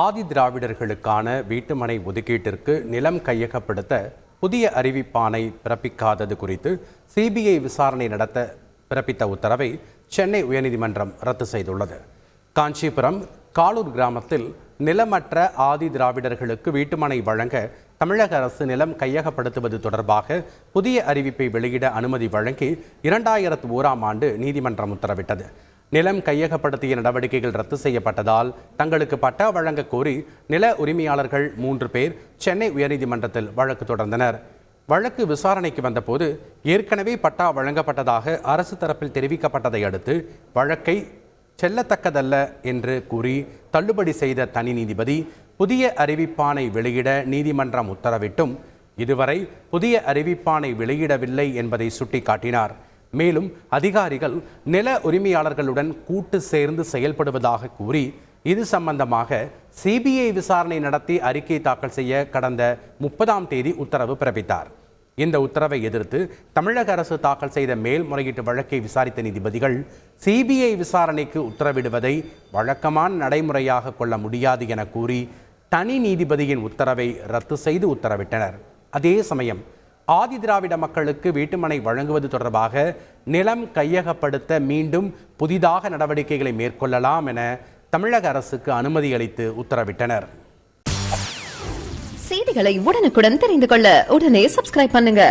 ஆதி திராவிடர்களுக்கான வீட்டுமனை ஒதுக்கீட்டிற்கு நிலம் கையகப்படுத்த புதிய அறிவிப்பாணை பிறப்பிக்காதது குறித்து சிபிஐ விசாரணை நடத்த பிறப்பித்த உத்தரவை சென்னை உயர்நீதிமன்றம் ரத்து செய்துள்ளது. காஞ்சிபுரம் காலூர் கிராமத்தில் நிலமற்ற ஆதி திராவிடர்களுக்கு வீட்டுமனை வழங்க தமிழக அரசு நிலம் கையகப்படுத்துவது தொடர்பாக புதிய அறிவிப்பை வெளியிட அனுமதி வழங்கி 2001ஆம் ஆண்டு நீதிமன்றம் உத்தரவிட்டது. நிலம் கையகப்படுத்திய நடவடிக்கைகள் ரத்து செய்யப்பட்டதால் தங்களுக்கு பட்டா வழங்க கோரி நில உரிமையாளர்கள் 3 பேர் சென்னை உயர்நீதிமன்றத்தில் வழக்கு தொடர்ந்தனர். வழக்கு விசாரணைக்கு வந்தபோது ஏற்கனவே பட்டா வழங்கப்பட்டதாக அரசு தரப்பில் தெரிவிக்கப்பட்டதை அடுத்து வழக்கை செல்லத்தக்கதல்ல என்று கூறி தள்ளுபடி செய்த தனி நீதிபதி புதிய அறிவிப்பாணை வெளியிட நீதிமன்றம் உத்தரவிட்டும் இதுவரை புதிய அறிவிப்பாணை வெளியிடவில்லை என்பதை சுட்டிக்காட்டினார். மேலும் அதிகாரிகள் நில உரிமையாளர்களுடன் கூட்டு சேர்ந்து செயல்படுவதாக கூறி இது சம்பந்தமாக சிபிஐ விசாரணை நடத்தி அறிக்கை தாக்கல் செய்ய கடந்த 30ஆம் தேதி உத்தரவு பிறப்பித்தார். இந்த உத்தரவை எதிர்த்து தமிழக அரசு தாக்கல் செய்த மேல்முறையீட்டு வழக்கை விசாரித்த நீதிபதிகள் சிபிஐ விசாரணைக்கு உத்தரவிடுவதை வழக்கமான நடைமுறையாக கொள்ள முடியாது என கூறி தனி நீதிபதியின் உத்தரவை ரத்து செய்து உத்தரவிட்டனர். அதே சமயம் ஆதி திராவிட மக்களுக்கு வீட்டுமனை வழங்குவது தொடர்பாக நிலம் கையகப்படுத்த மீண்டும் புதிதாக நடவடிக்கைகளை மேற்கொள்ளலாம் என தமிழக அரசுக்கு அனுமதி அளித்து உத்தரவிட்டனர். செய்திகளை உடனுக்குடன் தெரிந்து கொள்ள உடனே சப்ஸ்கிரைப் பண்ணுங்க.